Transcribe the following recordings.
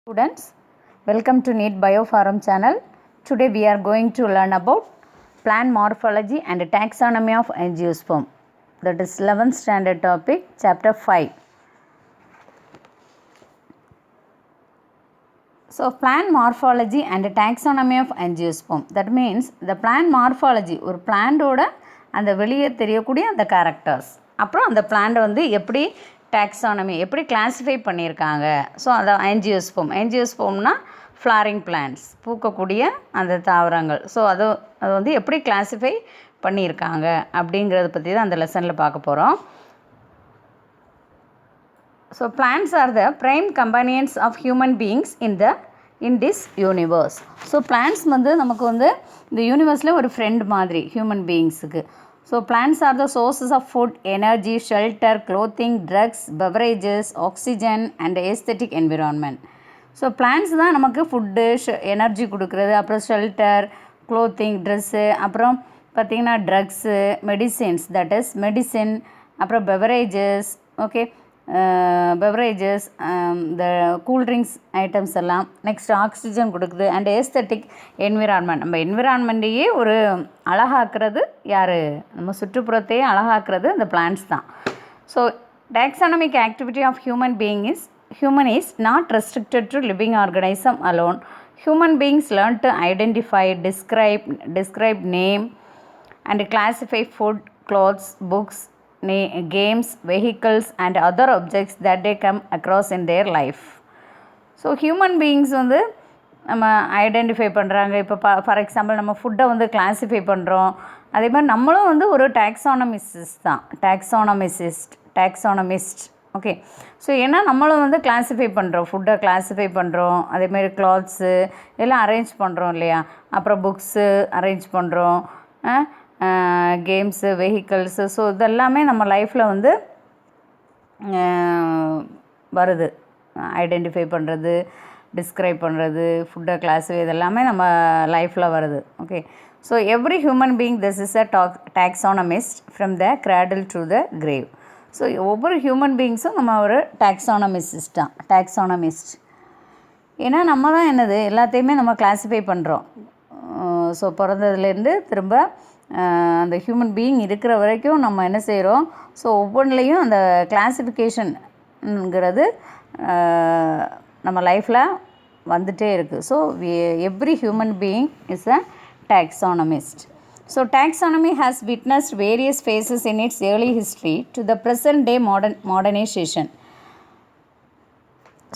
Students, welcome to NEET Biopharm channel. Today we are going to learn about plant morphology and taxonomy of angiosperm. That is 11th standard topic, chapter 5. So plant morphology and taxonomy of angiosperm. That means the plant morphology, ஒரு பிளான்டோட அந்த வெளியே தெரியக்கூடிய அந்த characters, அப்புறம் அந்த plant வந்து எப்படி taxonomy எப்படி கிளாஸிஃபை பண்ணியிருக்காங்க. ஸோ அதை ஆஞ்சியோஸ்போம்னா ஃப்ளாரிங் பிளான்ட்ஸ், பூக்கக்கூடிய அந்த தாவரங்கள். ஸோ அது வந்து எப்படி கிளாஸிஃபை பண்ணியிருக்காங்க அப்படிங்கிறத பற்றி தான் அந்த லெசனில் பார்க்க போகிறோம். So plants are the prime companions of human beings in this universe. So plants வந்து நமக்கு வந்து இந்த யூனிவர்ஸில் ஒரு ஃப்ரெண்ட் மாதிரி ஹியூமன் பீயிங்ஸுக்கு. So plants are the sources of food, energy, shelter, clothing, drugs, beverages, oxygen and aesthetic environment. So plants தான் நமக்கு ஃபுட்டு, எனர்ஜி கொடுக்குறது, அப்புறம் ஷெல்டர், க்ளோத்திங், ட்ரெஸ்ஸு, அப்புறம் பார்த்திங்கன்னா drugs, medicines, that is medicine, அப்புறம் பெவரேஜஸ், ஓகே, பெவரேஜஸ், இந்த cool drinks items எல்லாம், next oxygen கொடுக்குது, அண்ட் ஏஸ்தட்டிக் என்விரான்மெண்ட். நம்ம என்விரான்மெண்ட்டையே ஒரு அழகாக்குறது யார்? நம்ம சுற்றுப்புறத்தையே அழகாக்குறது இந்த பிளான்ட்ஸ் தான். So taxonomic activity of human is not restricted to living organism alone. Human beings learn to identify, describe, name and classify food, clothes, books, games, vehicles and other objects that they come across in their life. So human beings வந்து நம்ம identify பண்ணுறாங்க. இப்போ for example நம்ம ஃபுட்டை வந்து classify பண்ணுறோம். அதே மாதிரி நம்மளும் வந்து ஒரு டாக்ஸானமிஸ்ட். ஓகே, ஸோ ஏன்னா நம்மளும் வந்து கிளாஸிஃபை பண்ணுறோம், ஃபுட்டை கிளாஸிஃபை பண்ணுறோம், அதேமாதிரி கிளாத்ஸு எல்லாம் அரேஞ்ச் பண்ணுறோம் இல்லையா, அப்புறம் புக்ஸு அரேஞ்ச் பண்ணுறோம், கேம்ஸு, வெஹிக்கிள்ஸு. ஸோ இதெல்லாமே நம்ம லைஃப்பில் வந்து வருது. ஐடென்டிஃபை பண்ணுறது, டிஸ்கிரைப் பண்ணுறது, ஃபுட்டை கிளாஸிஃபை, இதெல்லாமே நம்ம லைஃப்பில் வருது. Okay, so every human being this is a taxonomist from the cradle to the grave. So ஒவ்வொரு ஹியூமன் பீயிங்ஸும் நம்ம ஒரு டாக்ஸானமிஸ்ட். ஏன்னா நம்ம தான் என்னது எல்லாத்தையுமே நம்ம கிளாஸிஃபை பண்ணுறோம். ஸோ பிறந்ததுலேருந்து திரும்ப அந்த ஹியூமன் பீயிங் இருக்கிற வரைக்கும் நம்ம என்ன செய்கிறோம்? ஸோ ஒவ்வொன்றிலையும் அந்த கிளாஸிஃபிகேஷன்ங்கிறது நம்ம லைஃப்பில் வந்துகிட்டே இருக்குது. So every human being is a taxonomist. So taxonomy has witnessed various phases in its early history to the present day modernization.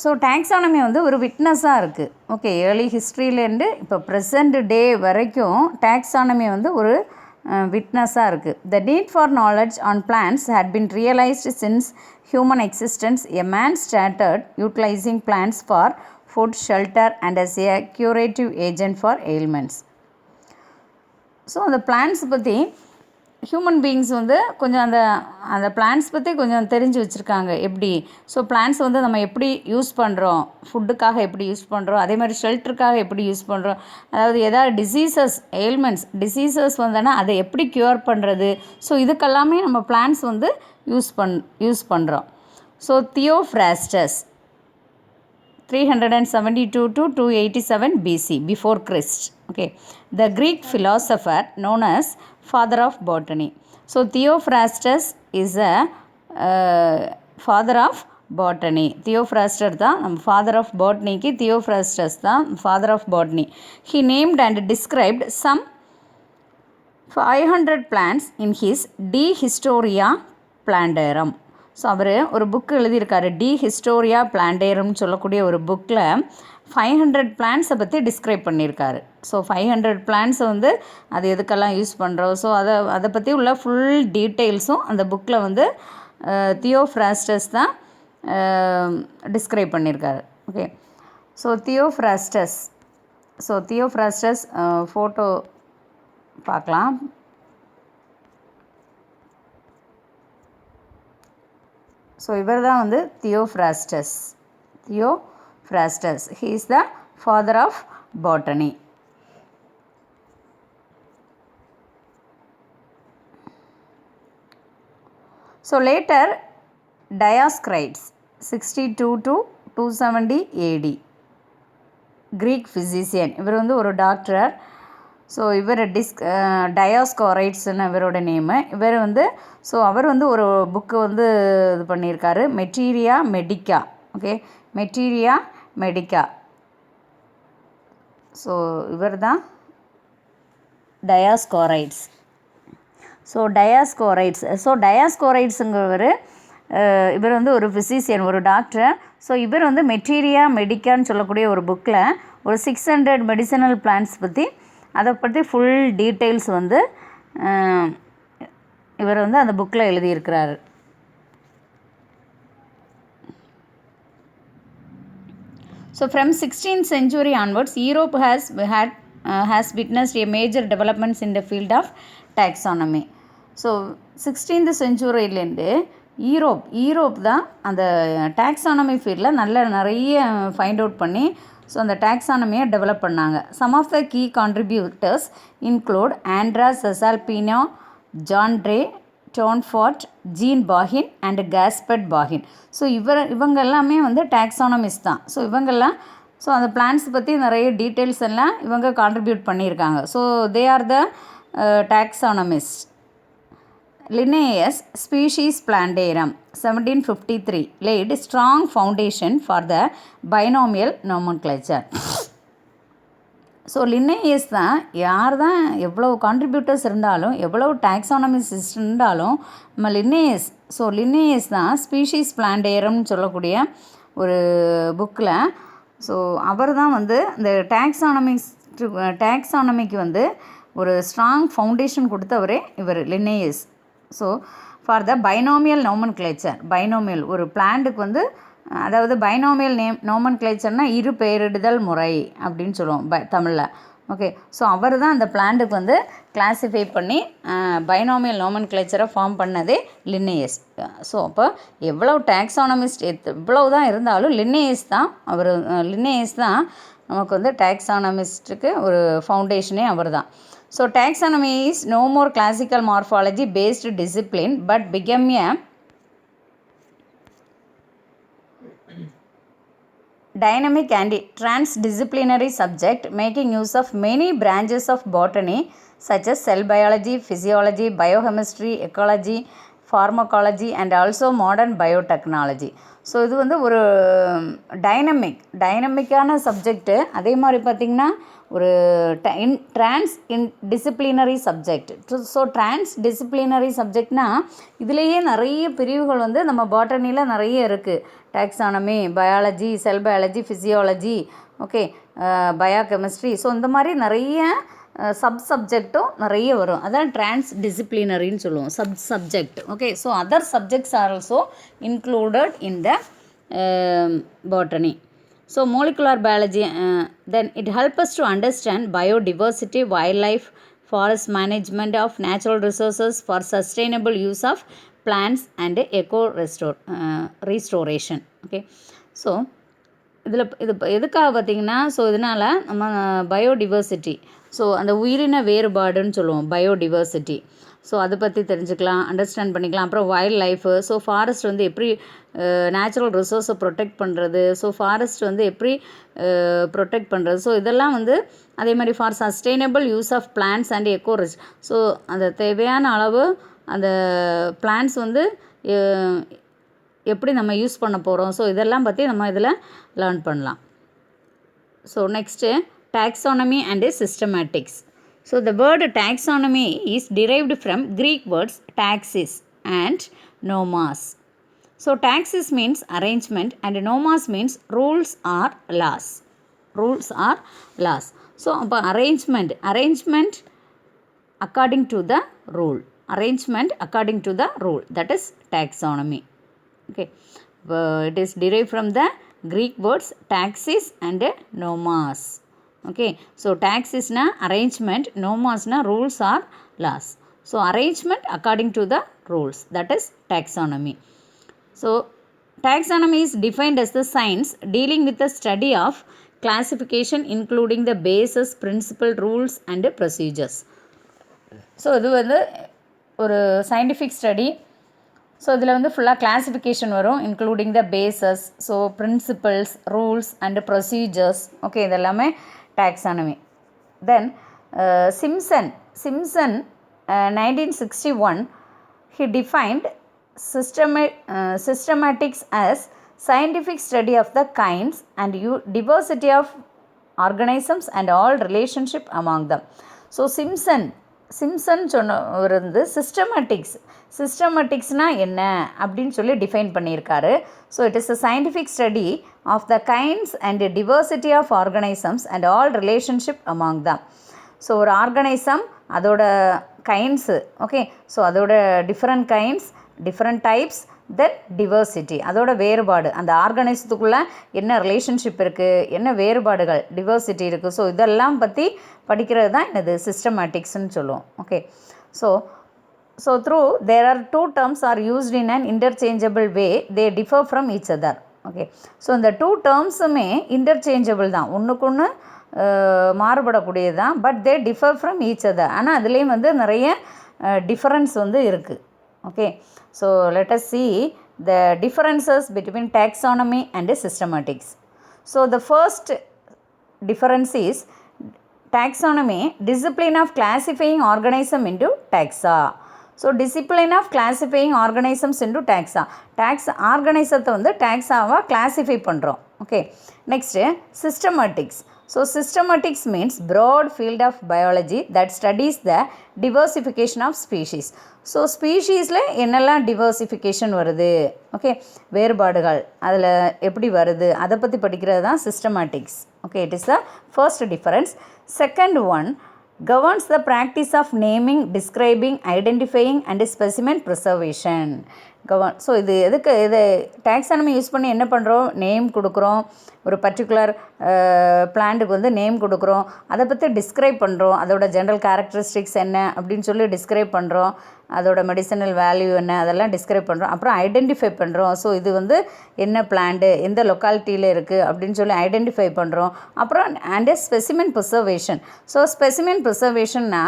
So taxonomy வந்து ஒரு விட்னஸாக இருக்குது. ஓகே, ஏர்லி ஹிஸ்ட்ரியிலேருந்து இப்போ ப்ரெசண்ட் டே வரைக்கும் டாக்ஸானமி வந்து ஒரு விட்னஸாக இருக்குது. The need for knowledge on plants had been realized since human existence. A man started utilizing plants for food, shelter and as a curative agent for ailments. So அந்த plants பற்றி human beings வந்து கொஞ்சம் அந்த plants பற்றி கொஞ்சம் தெரிஞ்சு வச்சுருக்காங்க. எப்படி? ஸோ பிளான்ட்ஸ் வந்து நம்ம எப்படி யூஸ் பண்ணுறோம், ஃபுட்டுக்காக எப்படி யூஸ் பண்ணுறோம், அதே மாதிரி ஷெல்டருக்காக எப்படி யூஸ் பண்ணுறோம், அதாவது எதாவது டிசீசஸ் வந்தோன்னா அதை எப்படி க்யூர் பண்ணுறது. ஸோ இதுக்கெல்லாமே நம்ம பிளான்ட்ஸ் வந்து யூஸ் பண்ணுறோம். So Theophrastus 372 to 287 BC before Christ. Okay, the Greek philosopher known as father of botany. So Theophrastus is a father of botany. Theophrastus தான் நம்ம father of botany-க்கு Theophrastus தான் father of botany. He named and described some 500 plants in his De Historia Plantarum. So அவர் ஒரு book எழுதியிருக்காரு, D historia பிளான்டேரம்னு சொல்லக்கூடிய ஒரு புக்கில் 500 பிளான்ட்ஸை பற்றி டிஸ்கிரைப் பண்ணியிருக்காரு. ஸோ 500 பிளான்ட்ஸை வந்து அது எதுக்கெல்லாம் யூஸ் பண்ணுறோம், ஸோ அதை பற்றி உள்ள ஃபுல் டீட்டெயில்ஸும் அந்த புக்கில் வந்து தியோஃப்ராஸ்டஸ் தான் டிஸ்கிரைப் பண்ணியிருக்காரு. ஓகே, ஸோ தியோஃப்ராஸ்டஸ் ஃபோட்டோ பார்க்கலாம். ஸோ இவர் தான் வந்து Theophrastus. He is the father of botany. So later Dioscorides 62 to 270 AD. Greek physician. இவர் வந்து ஒரு டாக்டர். ஸோ இவர் டயாஸ்கோரைட்ஸ்னு இவரோட நேமு. இவர் வந்து ஸோ அவர் வந்து ஒரு புக்கு வந்து இது பண்ணியிருக்காரு, மெட்டீரியா மெடிக்கா. Okay, materia மெடிக்கா. ஸோ இவர் தான் டயாஸ்கோரைட்ஸ். ஸோ டயாஸ்கோரைட்ஸுங்கிறவர் இவர் வந்து ஒரு ஃபிசிஷியன், ஒரு டாக்டர். ஸோ இவர் வந்து மெட்டீரியா மெடிக்கான்னு சொல்லக்கூடிய ஒரு புக்கில் ஒரு 600 மெடிசனல் பிளான்ட்ஸ் பற்றி அதை பற்றி ஃபுல் டீட்டெயில்ஸ் வந்து இவர் வந்து அந்த புக்கில் எழுதியிருக்கிறாரு. So from 16th century onwards, Europe has witnessed a major developments in the field of taxonomy. So 16th centuryலேருந்து ஈரோப் தான் அந்த டாக்ஸானமி ஃபீல்டில் நிறைய ஃபைண்ட் அவுட் பண்ணி ஸோ அந்த டாக்ஸானமியை டெவலப் பண்ணாங்க. Some of the key contributors include Andreas Cesalpino, John Ray, Tournefort, Jean Bauhin and Caspar Bauhin. So இவங்க எல்லாமே வந்து டாக்ஸானமிஸ்ட் தான். ஸோ இவங்கெல்லாம் ஸோ அந்த பிளான்ஸ் பற்றி நிறைய டீட்டெயில்ஸ் எல்லாம் இவங்க கான்ட்ரிபியூட் பண்ணியிருக்காங்க. So they are the taxonomist. Linnaeus Species Plantarum 1753 laid strong foundation for the binomial nomenclature. So Linnaeus தான் யார் தான் எவ்வளோ கான்ட்ரிபியூட்டர்ஸ் இருந்தாலும் எவ்வளோ டாக்ஸானமிஸ்ட் இருந்தாலும் நம்ம லின்னேயஸ் தான் ஸ்பீஷீஸ் பிளான்டேரம்னு சொல்லக்கூடிய ஒரு புக்கில் ஸோ அவர் தான் வந்து இந்த டாக்ஸானமிக்கு வந்து ஒரு ஸ்ட்ராங் ஃபவுண்டேஷன் கொடுத்தவரே இவர் Linnaeus. So for the binomial binomial ஒரு பிளான்ட்டுக்கு வந்து அதாவது பைனாமியல் நோமன்கிளேச்சர்னால் இரு பெயரிடுதல் முறை அப்படின்னு சொல்லுவோம் தமிழில். ஓகே, ஸோ அவர் தான் அந்த பிளான்ட்டுக்கு வந்து கிளாஸிஃபை பண்ணி பைனாமியல் நோமன்கிளேச்சரை ஃபார்ம் பண்ணதே லின்னேயஸ். ஸோ அப்போ எவ்வளோ டாக்ஸானமிஸ்ட் எவ்வளோ தான் இருந்தாலும் லின்னேயஸ் தான் நமக்கு வந்து டாக்ஸானமிஸ்ட்டுக்கு ஒரு ஃபவுண்டேஷனே அவர் தான். So taxonomy is no more classical morphology based discipline but became a dynamic and transdisciplinary subject making use of many branches of botany such as cell biology, physiology, biochemistry, ecology, pharmacology and also modern biotechnology. So இது வந்து ஒரு டைனமிக்கான subject. அதே மாதிரி பார்த்திங்கன்னா ஒரு disciplinary subject. So disciplinary சப்ஜெக்ட்னால் இதுலேயே நிறைய பிரிவுகள் வந்து நம்ம பாட்டனியில் நிறைய இருக்குது. டாக்ஸானமி, பயாலஜி, செல் biology, physiology, okay, biochemistry. So இந்த மாதிரி நிறைய சப்ஜெக்டும் நிறைய வரும். அதான் டிசிப்ளினரின்னு சொல்லுவோம், subject. Okay, so other subjects are also included in the botany. So molecular biology, then it helps us to understand biodiversity, wildlife, forest management of natural resources for sustainable use of plants and restoration. Okay, so இது எதுக்காக பார்த்திங்கன்னா so இதனால் நம்ம பயோடிவர்சிட்டி, so அந்த உயிரின வேறுபாடுன்னு சொல்லுவோம் பயோடிவர்சிட்டி. So அதை பற்றி தெரிஞ்சுக்கலாம், அண்டர்ஸ்டாண்ட் பண்ணிக்கலாம். அப்புறம் வைல்ட் லைஃபு, ஸோ ஃபாரஸ்ட் வந்து எப்படி நேச்சுரல் ரிசோர்ஸை ப்ரொடெக்ட் பண்ணுறது, ஸோ ஃபாரஸ்ட் வந்து எப்படி ப்ரொடெக்ட் பண்ணுறது, ஸோ இதெல்லாம் வந்து அதே மாதிரி for sustainable use of plants and எக்கோரிச். ஸோ அந்த தேவையான அளவு அந்த பிளான்ட்ஸ் வந்து எப்படி நம்ம யூஸ் பண்ண போகிறோம், ஸோ இதெல்லாம் பற்றி நம்ம இதில் லேர்ன் பண்ணலாம். So next taxonomy and systematics. So the word taxonomy is derived from Greek words taxis and nomos. So taxis means arrangement and nomos means rules or laws. So arrangement according to the rule. That is taxonomy. Okay, it is derived from the Greek words taxis and nomos. Okay, so taxis na arrangement, nomos na rules or laws. So arrangement according to the rules, that is taxonomy. So taxonomy is defined as the science dealing with the study of classification including the basis, principle, rules and procedures. So இது வந்து ஒரு scientific study. So இதில் வந்து ஃபுல்லாக classification வரும், including the bases, so principles, rules and procedures. Okay, இதெல்லாமே taxonomy. Then Simpson 1961 he defined systematics as scientific study of the kinds and diversity of organisms and all relationship among them. So Simpson சொன்னவர் வந்து சிஸ்டமேட்டிக்ஸ்னால் என்ன அப்படின்னு சொல்லி define பண்ணியிருக்காரு. So it is a scientific study of the kinds and diversity of organisms and all relationship among them. So ஒரு organism, அதோட kinds, okay, so அதோட different kinds, different types, then diversity, அதோட வேறுபாடு, அந்த ஆர்கனைசத்துக்குள்ளே என்ன ரிலேஷன்ஷிப் இருக்குது, என்ன வேறுபாடுகள், டிவர்சிட்டி இருக்குது. ஸோ இதெல்லாம் பற்றி படிக்கிறது தான் என்னது சிஸ்டமேட்டிக்ஸ்னு சொல்லுவோம். Okay, so through there are two terms are used in an interchangeable way, they differ from each other. Okay, so இந்த டூ டேர்ம்ஸுமே இன்டர்சேஞ்சபிள் தான், ஒன்றுக்கு ஒன்று மாறுபடக்கூடியது தான், but they differ from each other. ஆனால் அதுலேயும் வந்து நிறைய டிஃபரன்ஸ் வந்து இருக்குது. Okay, so let us see the differences between taxonomy and systematics. So the first difference is taxonomy, discipline of classifying organism into taxa. So discipline of classifying organisms into taxa. ஆர்கனைசத்தை வந்து டாக்ஸாவாக classify பண்ணுறோம். Okay, next systematics. So systematics means broad field of biology that studies the diversification of species. So ஸ்பீஷீஸில் என்னெல்லாம் diversification வருது, okay, வேறுபாடுகள் அதில் எப்படி வருது, அதை பற்றி படிக்கிறது தான் systematics. Okay, it is the first difference. Second one governs the practice of naming, describing, identifying and specimen preservation. So இது எதுக்கு, இது டாக்ஸானமி யூஸ் பண்ணி என்ன பண்ணுறோம், நேம் கொடுக்குறோம், ஒரு பர்டிகுலர் பிளான்ட்டுக்கு வந்து நேம் கொடுக்குறோம், அதை பற்றி டிஸ்கிரைப் பண்ணுறோம், அதோட ஜென்ரல் கேரக்டரிஸ்டிக்ஸ் என்ன அப்படின்னு சொல்லி டிஸ்கிரைப் பண்ணுறோம், அதோட மெடிசனல் வேல்யூ என்ன அதெல்லாம் டிஸ்கிரைப் பண்ணுறோம், அப்புறம் ஐடென்டிஃபை பண்ணுறோம். ஸோ இது வந்து என்ன பிளான்ட்டு, எந்த லொக்காலிட்டியில் இருக்குது அப்படின்னு சொல்லி ஐடென்டிஃபை பண்ணுறோம். அப்புறம் and specimen preservation. So specimen ப்ரிசர்வேஷன்னா,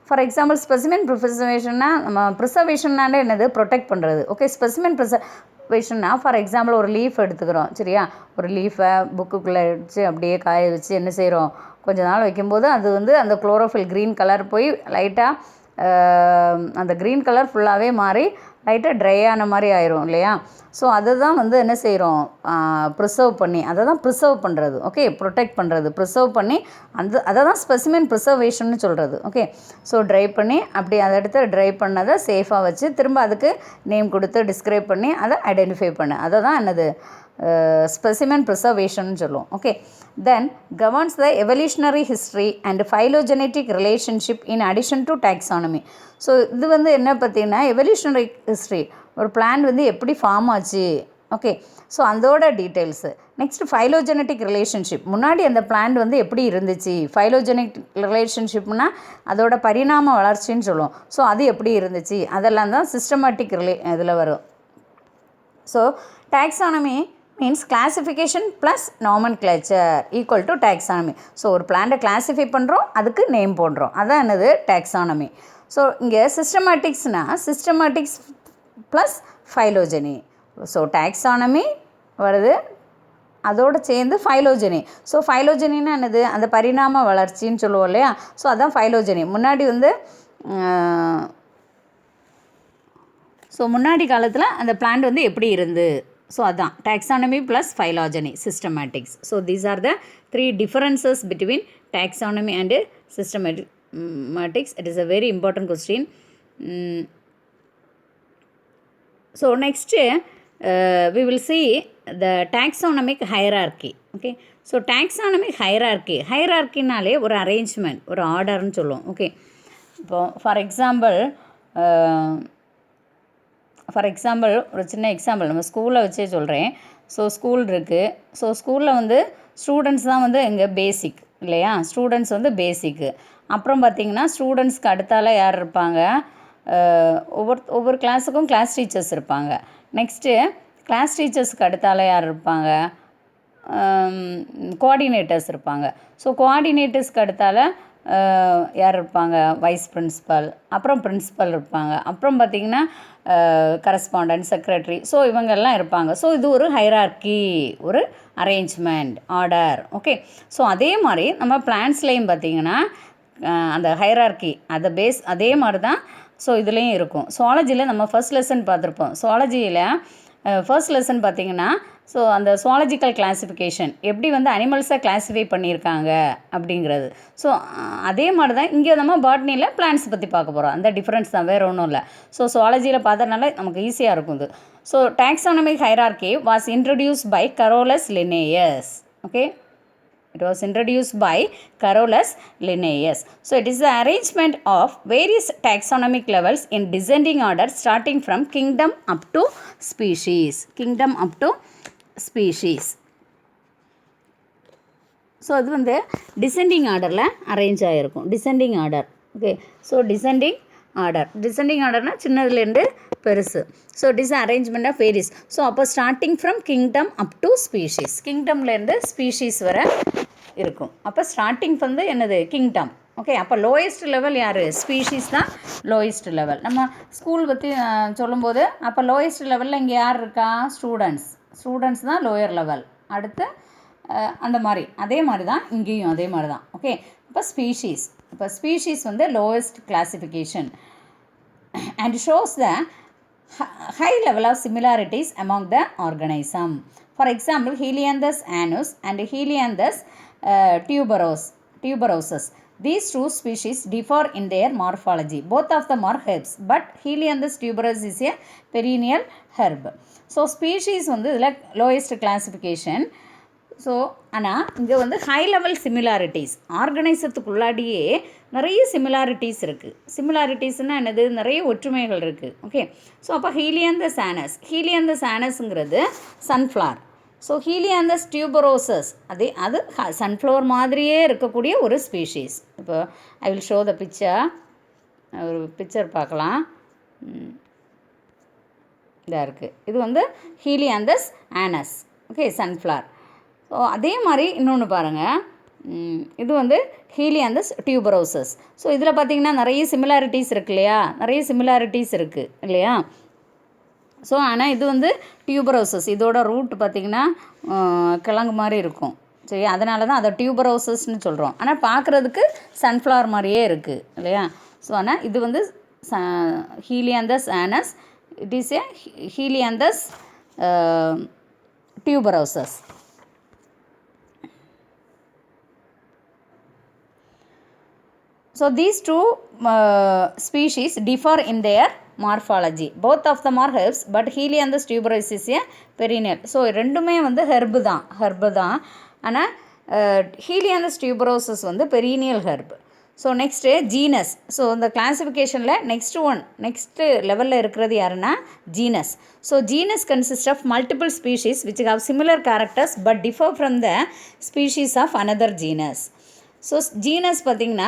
ஃபார் எக்ஸாம்பிள் ஸ்பெசிமென் ப்ரிசர்வேஷன்னா, நம்ம ப்ரிசர்வேஷன்னாலே என்னது, ப்ரொடெக்ட் பண்ணுறது. ஓகே, ஸ்பெசிமென் ப்ரிசர்வேஷன்னா ஃபார் எக்ஸாம்பிள் ஒரு லீஃப் எடுத்துக்கிறோம், சரியா, ஒரு லீஃபை புக்குக்குள்ளே வச்சு அப்படியே காய வச்சு என்ன செய்கிறோம், கொஞ்ச நாள் வைக்கும்போது அது வந்து அந்த குளோரோஃபில் க்ரீன் கலர் போய் லைட்டாக அந்த க்ரீன் கலர் ஃபுல்லாகவே மாறி லைட்டாக ட்ரை ஆன மாதிரி ஆயிரும் இல்லையா. ஸோ அதை தான் வந்து என்ன செய்கிறோம், ப்ரிசர்வ் பண்ணி, அதை தான் ப்ரிசர்வ் பண்ணுறது. ஓகே, ப்ரொடெக்ட் பண்ணுறது, ப்ரிசர்வ் பண்ணி அதை தான் ஸ்பெசிமென் ப்ரிசர்வேஷன்னு சொல்கிறது. ஓகே, ஸோ ட்ரை பண்ணி அப்படி அதை எடுத்து ட்ரை பண்ணதை சேஃபாக வச்சு திரும்ப அதுக்கு நேம் கொடுத்து டிஸ்கிரைப் பண்ணி அதை ஐடென்டிஃபை பண்ணு, அதை தான் என்னது ஸ்பெசிமென் ப்ரிசர்வேஷன் சொல்லுவோம். Okay, then governance the evolutionary history and phylogenetic relationship in addition to taxonomy. So இது வந்து என்ன பார்த்தீங்கன்னா எவல்யூஷனரி ஹிஸ்ட்ரி, ஒரு பிளான்ட் வந்து எப்படி ஃபார்ம் ஆச்சு, ஓகே, ஸோ அதோட டீட்டெயில்ஸு. நெக்ஸ்ட்டு ஃபைலோஜெனட்டிக் ரிலேஷன்ஷிப், முன்னாடி அந்த பிளான்ட் வந்து எப்படி இருந்துச்சு, ஃபைலோஜெனட்டிக் ரிலேஷன்ஷிப்னால் அதோட பரிணாம வளர்ச்சின்னு சொல்லுவோம். ஸோ அது எப்படி இருந்துச்சு, அதெல்லாம் தான் சிஸ்டமேட்டிக் இதில் வரும். So taxonomy means classification plus nomenclature equal to taxonomy. So ஒரு பிளான்ட்டை கிளாஸிஃபை பண்ணுறோம், அதுக்கு நேம் போடுறோம், அதான் என்னது டாக்ஸானமி. ஸோ இங்கே சிஸ்டமேட்டிக்ஸ்னால் systematics plus phylogeny. So taxonomy வருது, அதோடு சேர்ந்து ஃபைலோஜெனி. ஸோ ஃபைலோஜெனின்னா என்னது, அந்த பரிணாம வளர்ச்சின்னு சொல்லுவோம் இல்லையா. ஸோ அதான் ஃபைலோஜெனி. முன்னாடி வந்து முன்னாடி காலத்தில் அந்த பிளான்ட் வந்து எப்படி இருந்து, ஸோ அதான் taxonomy plus phylogeny, systematics. So these are the 3 differences between taxonomy and systematics. It is a very important question. So next we will see the taxonomic hierarchy. Okay, so taxonomic hierarchyனாலே ஒரு arrangement, ஒரு ஆர்டர்னு சொல்லுவோம். Okay, இப்போ for example ஒரு சின்ன example நம்ம ஸ்கூலில் வச்சே சொல்கிறேன். ஸோ ஸ்கூல் இருக்குது. ஸோ ஸ்கூலில் வந்து ஸ்டூடெண்ட்ஸ் தான் வந்து எங்கள் பேசிக் இல்லையா, ஸ்டூடெண்ட்ஸ் வந்து பேசிக்கு. அப்புறம் பார்த்திங்கன்னா ஸ்டூடெண்ட்ஸ்க்கு அடுத்தால யார் இருப்பாங்க, ஒவ்வொரு கிளாஸுக்கும் கிளாஸ் டீச்சர்ஸ் இருப்பாங்க. நெக்ஸ்ட்டு கிளாஸ் டீச்சர்ஸ்க்கு அடுத்தால யார் இருப்பாங்க, கோஆர்டினேட்டர்ஸ் இருப்பாங்க. ஸோ கோஆர்டினேட்டர்ஸ்க்கு அடுத்தால யார் இருப்பாங்க, வைஸ் பிரின்சிபல், அப்புறம் பிரின்சிபல் இருப்பாங்க, அப்புறம் பார்த்திங்கன்னா கரஸ்பாண்டன்ட், செக்ரட்டரி. ஸோ இவங்கெல்லாம் இருப்பாங்க. ஸோ இது ஒரு ஹைரார்கி, ஒரு அரேஞ்ச்மெண்ட், ஆர்டர். ஓகே. ஸோ அதே மாதிரி நம்ம பிளான்ஸ்லேயும் பார்த்திங்கன்னா அந்த ஹைரார்கி அதை பேஸ் அதே மாதிரி தான் ஸோ இதுலேயும் இருக்கும். சுவாலஜியில் நம்ம ஃபர்ஸ்ட் லெசன் பார்த்துருப்போம். சுவாலஜியில் ஃபர்ஸ்ட் லெசன் பார்த்திங்கன்னா ஸோ அந்த சுவாலஜிக்கல் கிளாஸிஃபிகேஷன் எப்படி வந்து அனிமல்ஸை கிளாஸிஃபை பண்ணியிருக்காங்க அப்படிங்கிறது. ஸோ அதே மாதிரி தான் இங்கே நம்ம பாட்னியில் பிளான்ஸ் பற்றி பார்க்க போகிறோம். அந்த டிஃப்ரென்ஸ் தான், வேறு ஒன்றும் இல்லை. ஸோ சுவாலஜியில் பார்த்ததுனால நமக்கு ஈஸியாக இருக்கும் இது. So taxonomic hierarchy was introduced by Carolus Linnaeus. Okay. It was introduced by Carolus Linnaeus. So it is the arrangement of various taxonomic levels in descending order starting from kingdom up to species. Kingdom up to species. So அது வந்து descending ஆர்டரில் arrange ஆகிருக்கும். Descending order. Okay. So descending ஆர்டர்னால் சின்னதுலேருந்து பெருசு. So it is arrangement of varies. So அப்போ starting from kingdom up to species, கிங்டம்லேருந்து species வர இருக்கும். அப்போ ஸ்டார்டிங் வந்து என்னது, கிங்டம். ஓகே. அப்போ லோயஸ்ட் லெவல் யார், ஸ்பீஷீஸ் தான் லோயஸ்ட் லெவல். நம்ம ஸ்கூல் பற்றி சொல்லும்போது அப்போ லோயஸ்ட் லெவலில் இங்கே யார் இருக்கா, ஸ்டூடெண்ட்ஸ் தான் லோயர் லெவல். அடுத்து அந்த மாதிரி அதே மாதிரி தான் இங்கேயும் அதே மாதிரி தான். ஓகே. இப்போ ஸ்பீஷீஸ் வந்து lowest classification and shows the high level of similarities among the organism. For example, Helianthus annus and Helianthus tuberosus. These two species differ in their morphology. Both of them are herbs, but Helianthus tuberosus is a perennial herb. So species வந்து இதில் lowest classification. So ஆனால் இங்கே வந்து high level similarities, ஆர்கனைசத்துக்குள்ளாடியே நிறைய similarities இருக்குது. சிமிலாரிட்டிஸ்னால் என்னது, நிறைய ஒற்றுமைகள் இருக்குது. ஓகே. ஸோ அப்போ ஹீலியாந்தஸ் ஆனஸ்ங்கிறது சன்ஃப்ளவர். ஸோ ஹீலியாந்தஸ் டியூபரோசஸ் அது சன்ஃப்ளவர் மாதிரியே இருக்கக்கூடிய ஒரு ஸ்பீஷீஸ். இப்போ ஐ வில் ஷோ த ஒரு பிக்சர் பார்க்கலாம். இதாக இருக்குது. இது வந்து Helianthus annuus. Okay, sunflower. So அதே மாதிரி இன்னொன்று பாருங்கள், இது வந்து ஹீலியாந்தஸ் டியூபரோசஸ். ஸோ இதில் பார்த்திங்கன்னா நிறைய சிமிலாரிட்டிஸ் இருக்குது இல்லையா, இல்லையா. ஸோ ஆனால் இது வந்து டியூபரோசஸ், இதோட ரூட் பார்த்திங்கன்னா கிழங்கு மாதிரி இருக்கும். சரி, அதனால தான் அதை டியூபரோசஸ்ன்னு சொல்கிறோம். ஆனால் பார்க்குறதுக்கு சன்ஃப்ளவர் மாதிரியே இருக்குது இல்லையா. ஸோ ஆனால் இது வந்து ஹீலியாந்தஸ் ஆனஸ், இட் இஸ் ஏ ஹீலியாந்தஸ் டியூபரோசஸ். So these two species differ in their morphology. Both of them are herbs, but Helianthus tuberosus is a perennial. So ரெண்டுமே வந்து ஹெர்பு தான். ஆனால் Helianthus tuberosus வந்து perennial herb. So next genus. So இந்த கிளாஸிஃபிகேஷனில் next லெவலில் இருக்கிறது யாருன்னா genus. So genus consist of multiple species which have similar characters but differ from the species of another genus. So genus பார்த்திங்கன்னா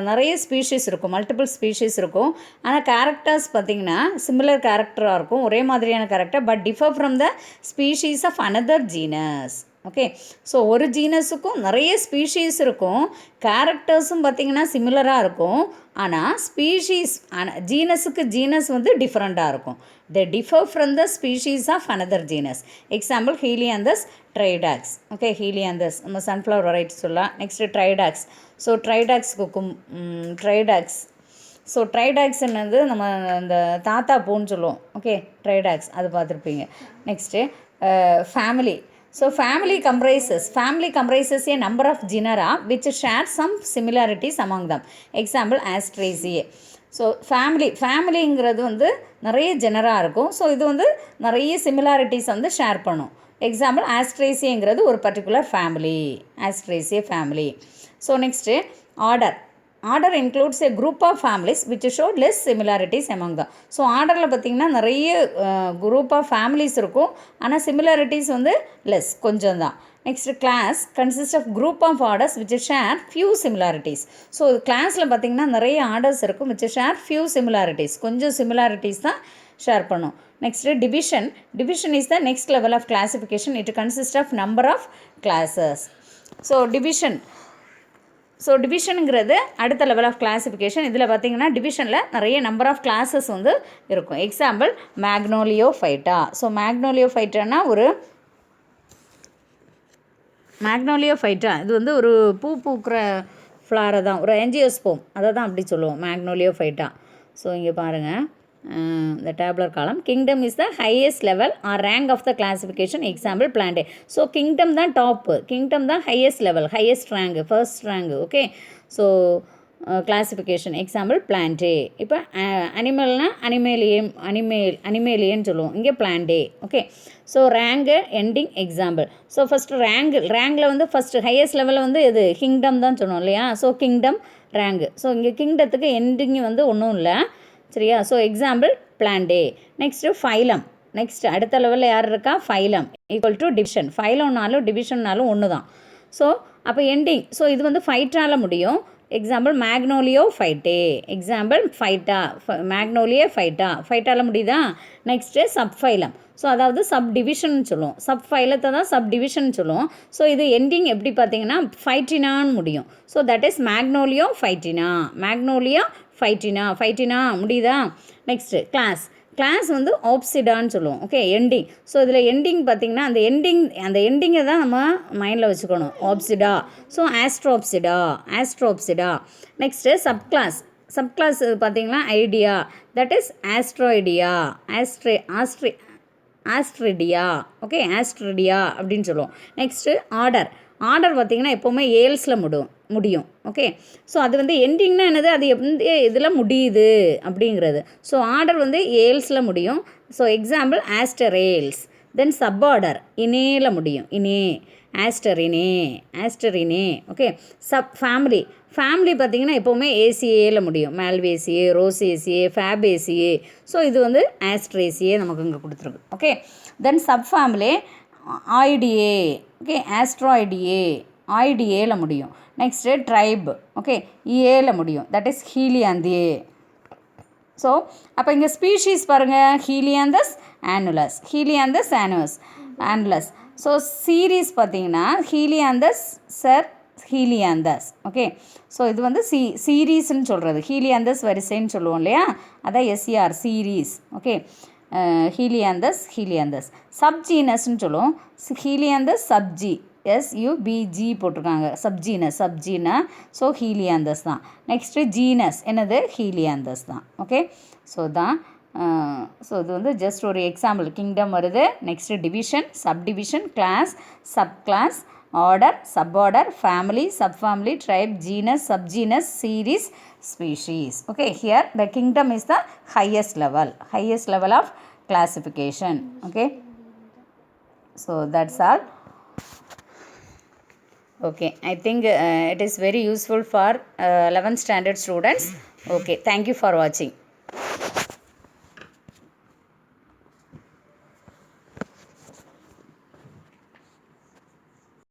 நிறைய ஸ்பீஷீஸ் இருக்கும், multiple species இருக்கும். ஆனால் கேரக்டர்ஸ் பார்த்திங்கன்னா சிமிலர் கேரக்டராக இருக்கும், ஒரே மாதிரியான character, but differ from the species of another genus. Okay. So ஒரு ஜீனஸுக்கும் நிறைய ஸ்பீஷீஸ் இருக்கும், கேரக்டர்ஸும் பார்த்திங்கன்னா சிமிலராக இருக்கும். ஆனால் ஜீனஸ் வந்து டிஃப்ரெண்ட்டாக இருக்கும். They differ from the species of another genus. Example, Helianthus tridax. Okay, Helianthus நம்ம sunflower variety சொல்லலாம். Next tridax. So tridax என்னது நம்ம இந்த தாத்தா பூன்னு சொல்லுவோம். ஓகே, tridax அது பார்த்துருப்பீங்க. Next family. So family comprises a number of genera which share some similarities among them. Example, Astraceae. So ஃபேமிலிங்கிறது வந்து நிறைய ஜெனராக இருக்கும். ஸோ இது வந்து நிறைய சிமிலாரிட்டிஸ் வந்து ஷேர் பண்ணும். எக்ஸாம்பிள், ஆஸ்ட்ரேசியங்கிறது ஒரு பர்டிகுலர் ஆஸ்ட்ரேசிய family. So next order includes a group of families which show less similarities among them. So ஆர்டரில் பார்த்திங்கன்னா நிறைய குரூப் ஆஃப் ஃபேமிலிஸ் இருக்கும், ஆனால் சிமிலாரிட்டிஸ் வந்து லெஸ், கொஞ்சம் தான். Next class consist of group of orders which share few similarities. So கிளாஸில் பார்த்திங்கன்னா நிறைய ஆர்டர்ஸ் இருக்கும் விச் ஷேர் ஃபியூ சிமிலாரிட்டிஸ், கொஞ்சம் சிமிலாரிட்டிஸ் தான் ஷேர் பண்ணும். Next division is the next level of classification. It consist of number of classes. So division so டிவிஷனுங்கிறது அடுத்த level of classification. இதில் பார்த்தீங்கன்னா டிவிஷனில் நிறைய நம்பர் ஆஃப் கிளாஸஸ் வந்து இருக்கும். எக்ஸாம்பிள் மேக்னோலியோஃபைட்டா. ஸோ மேக்னோலியோஃபைட்டானா ஒரு மேக்னோலியோஃபைட்டா இது வந்து ஒரு பூ பூக்கிற ஃப்ளாரை தான், ஒரு ஆஞ்சியோஸ்போம், அதை தான் அப்படி சொல்லுவோம் மேக்னோலியோஃபைட்டா. ஸோ இங்கே பாருங்கள், the tabular column. Kingdom is the highest level or rank of the classification. Example plantae. So kingdom தான் top, kingdom தான் highest level, highest rank, first rank. Okay, so classification. Example plantae. இப்போ அனிமல்னா அனிமேலியன் சொல்லுவோம், இங்கே plantae. Okay, so rank ending example. So first ரேங்கில் வந்து first highest லெவலில் வந்து இது கிங்டம் தான் சொன்னோம் இல்லையா. So kingdom rank. ஸோ இங்கே கிங்டத்துக்கு எண்டிங் வந்து ஒன்றும் இல்லை, சரியா. So example Plantae. Next phylum. Next அடுத்த லெவலில் யார் இருக்கா, ஃபைலம் ஈக்குவல் டு டிவிஷன். ஃபைலம்னாலும் டிவிஷன்னாலும் ஒன்று தான். ஸோ அப்போ எண்டிங். ஸோ இது வந்து ஃபைட்டால் முடியும். எக்ஸாம்பிள் மேக்னோலியோஃபைட்டே. எக்ஸாம்பிள் ஃபைட்டா, ஃபைட்டால் முடியுதா. Next subphylum. ஸோ அதாவது சப் டிவிஷன் சொல்லுவோம், சப் ஃபைலத்தை தான் சப் டிவிஷன் சொல்லுவோம். ஸோ இது எண்டிங் எப்படி பார்த்தீங்கன்னா ஃபைட்டினான்னு முடியும். ஸோ தட் இஸ் மேக்னோலியோஃபைட்டினா. ஃபைட்டினா முடியுதா. நெக்ஸ்ட்டு கிளாஸ் வந்து ஆப்சிடான்னு சொல்லுவோம். Okay, ending. ஸோ இதில் எண்டிங் பார்த்திங்கன்னா அந்த எண்டிங்கை தான் நம்ம மைண்டில் வச்சுக்கணும், ஆப்சிடா. ஸோ ஆஸ்ட்ரோப்சிடா. நெக்ஸ்ட்டு சப்கிளாஸ் பார்த்திங்கன்னா ஐடியா, தட் இஸ் ஆஸ்ட்ராய்டியா, ஆஸ்ட்ரிடியா. ஓகே, ஆஸ்ட்ரிடியா அப்படின்னு சொல்லுவோம். நெக்ஸ்ட்டு ஆர்டர் பார்த்திங்கன்னா எப்போவுமே ஏல்ஸில் முடியும். ஓகே, ஸோ அது வந்து எண்டிங்னா என்னது, அது எந்த இதில் முடியுது அப்படிங்கிறது. ஸோ ஆர்டர் வந்து ஏல்ஸில் முடியும். ஸோ எக்ஸாம்பிள் ஆஸ்டரேல்ஸ். தென் சப் ஆர்டர் இனேல முடியும், ஆஸ்டரினே. ஓகே, சப் ஃபேமிலி பார்த்திங்கன்னா எப்போவுமே ஏசிஏல முடியும், மேல்வேசியே, ரோசேசியே, ஃபேபேசியே. ஸோ இது வந்து ஆஸ்ட்ரேசியே நமக்கு இங்கே கொடுத்துருக்கு. ஓகே, தென் சப் ஃபேமிலி ஆய்டியே. ஓகே, ஆய்டியேல முடியும். Next try. ஓகே, ஏல முடியும், தட் இஸ் ஹீலியாந்தியே. ஸோ அப்போ இங்கே ஸ்பீஷீஸ் பாருங்கள், ஹீலியாந்தஸ் ஆனுலஸ். ஸோ சீரீஸ் பார்த்தீங்கன்னா ஹீலியாந்தஸ். ஓகே, ஸோ இது வந்து சீரீஸ்ன்னு சொல்கிறது, ஹீலியாந்தஸ் வரிசைன்னு சொல்லுவோம் இல்லையா, அதான் SER சீரீஸ். ஓகே, ஹீலியாந்தஸ். சப்ஜீனஸ்ன்னு சொல்லுவோம், ஹீலியாந்தஸ் சப்ஜி, SUBG போட்டிருக்காங்க, சப்ஜீனா. ஸோ ஹீலியாந்தஸ் தான். நெக்ஸ்ட்டு ஜீனஸ் என்னது, ஹீலியாந்தஸ் தான். ஓகே, ஸோ தான். ஸோ இது வந்து ஜஸ்ட் ஒரு எக்ஸாம்பிள். கிங்டம் வருது, next division, subdivision, class, subclass, order, suborder, family, subfamily, tribe, genus, subgenus, series, species. Okay, here the kingdom is the highest level of classification. Okay, so that's all. Okay, I think it is very useful for 11th standard students. Okay, thank you for watching.